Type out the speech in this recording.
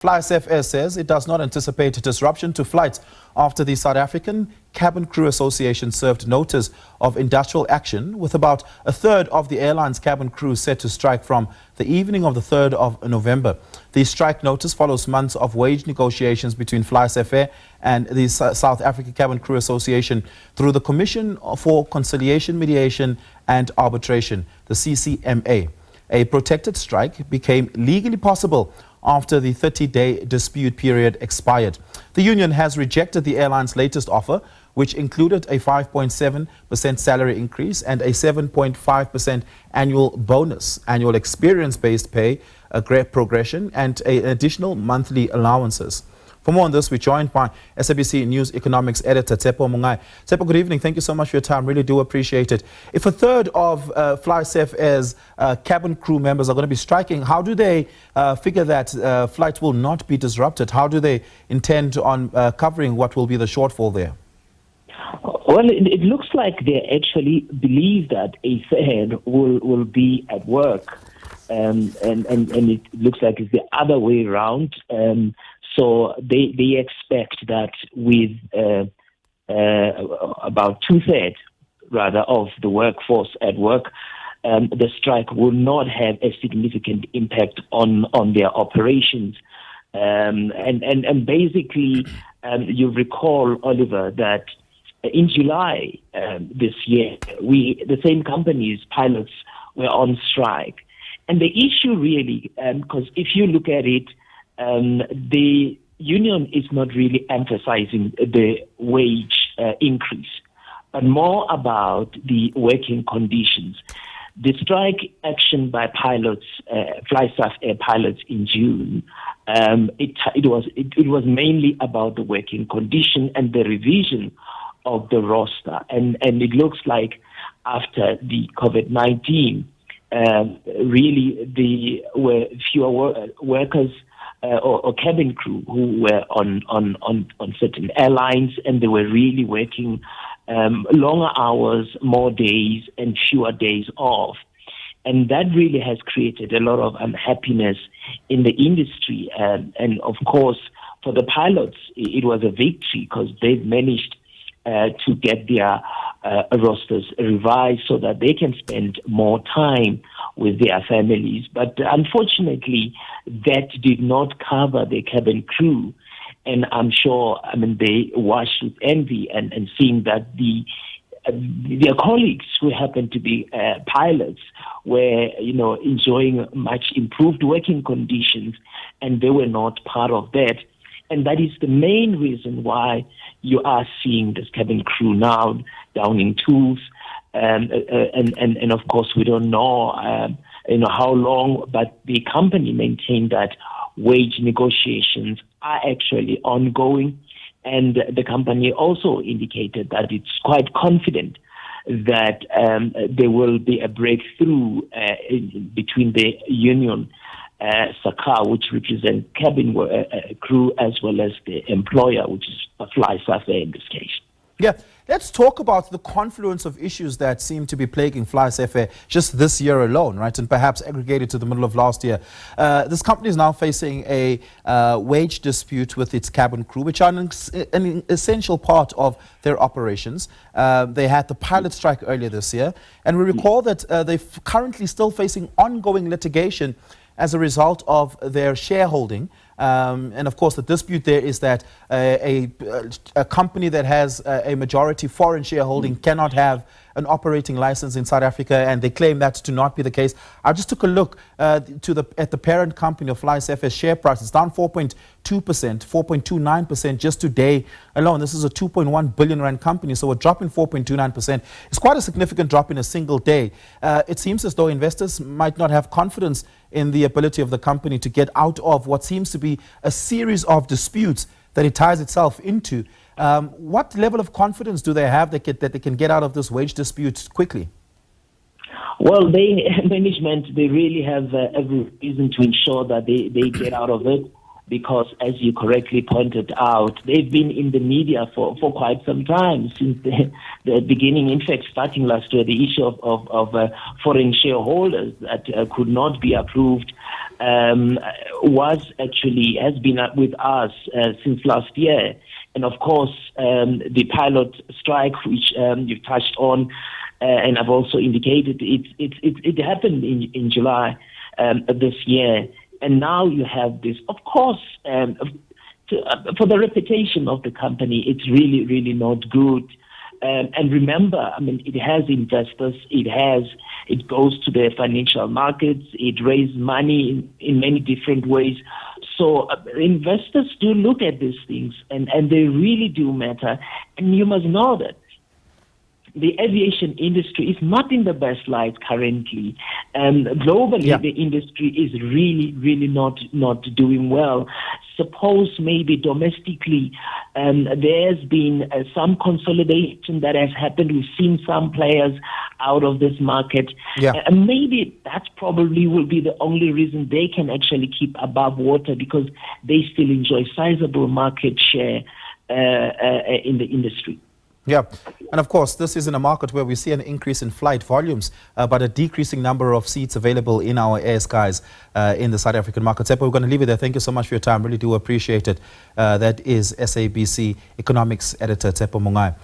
FlySafair says it does not anticipate a disruption to flights after the South African Cabin Crew Association served notice of industrial action, with about a third of the airline's cabin crew set to strike from the evening of the 3rd of November. The strike notice follows months of wage negotiations between FlySafair and the South African Cabin Crew Association through the Commission for Conciliation, Mediation and Arbitration, the CCMA. A protected strike became legally possible after the 30-day dispute period expired. The union has rejected the airline's latest offer, which included a 5.7% salary increase and a 7.5% annual bonus, annual experience-based pay, a great progression, and an additional monthly allowances. For more on this, we're joined by SABC News Economics Editor Tshepo Mongoai. Tshepo, good evening. Thank you so much for your time. Really do appreciate it. If a third of FlySafair's cabin crew members are going to be striking, how do they figure that flights will not be disrupted? How do they intend on covering what will be the shortfall there? Well, it looks like they actually believe that a third will be at work, and it looks like it's the other way around. So they expect that with about 2/3, rather, of the workforce at work, the strike will not have a significant impact on their operations. And basically, you recall, Oliver, that in July this year, the same company's pilots were on strike. And the issue really, because if you look at it, the union is not really emphasizing the wage increase, but more about the working conditions. The strike action by pilots, FlySafair pilots in June, it was mainly about the working condition and the revision of the roster. And it looks like after the COVID-19, really there were fewer workers or cabin crew who were on certain airlines, and they were really working longer hours, more days, and fewer days off. And that really has created a lot of unhappiness in the industry. And of course, for the pilots, it was a victory because they've managed to get their rosters revised so that they can spend more time with their families. But unfortunately, that did not cover the cabin crew. And I'm sure, they watched with envy and seeing that their colleagues who happened to be pilots were, enjoying much improved working conditions, and they were not part of that. And that is the main reason why you are seeing this cabin crew now down in tools. And of course, we don't know, how long, but the company maintained that wage negotiations are actually ongoing. And the company also indicated that it's quite confident that there will be a breakthrough between the union, SACCA, which represents cabin crew, as well as the employer, which is FlySafair in this case. Yeah, let's talk about the confluence of issues that seem to be plaguing FlySafair just this year alone, right, and perhaps aggregated to the middle of last year. This company is now facing a wage dispute with its cabin crew, which are an essential part of their operations. They had the pilot strike earlier this year, and we recall that they're currently still facing ongoing litigation as a result of their shareholding. And of course, the dispute there is that a company that has a majority foreign shareholding cannot have an operating license in South Africa, and they claim that to not be the case. I just took a look at the parent company of FlySafair's share price. It's down 4.2%, 4.29% just today alone. This is a 2.1 billion rand company, so a drop in 4.29% is quite a significant drop in a single day. It seems as though investors might not have confidence in the ability of the company to get out of what seems to be a series of disputes that it ties itself into. What level of confidence do they have that they can get out of this wage dispute quickly? Well, management, they really have every reason to ensure that they get out of it, because, as you correctly pointed out, they've been in the media for quite some time, since the beginning. In fact, starting last year, the issue of foreign shareholders that could not be approved has been with us since last year. And of course, the pilot strike, which you've touched on, and I've also indicated, it happened in July this year. And now you have this, of course, for the reputation of the company, it's really, really not good. And remember, I mean, it has investors, it goes to the financial markets, it raises money in many different ways. So investors do look at these things, and they really do matter. And you must know that the aviation industry is not in the best light currently. Globally, the industry is really, really not doing well. Suppose maybe domestically there's been some consolidation that has happened. We've seen some players out of this market. And maybe that probably will be the only reason they can actually keep above water, because they still enjoy sizable market share in the industry. Yeah, and of course, this is in a market where we see an increase in flight volumes, but a decreasing number of seats available in our air skies in the South African market. Tshepo, we're going to leave it there. Thank you so much for your time. Really do appreciate it. That is SABC Economics Editor Tshepo Mongoai.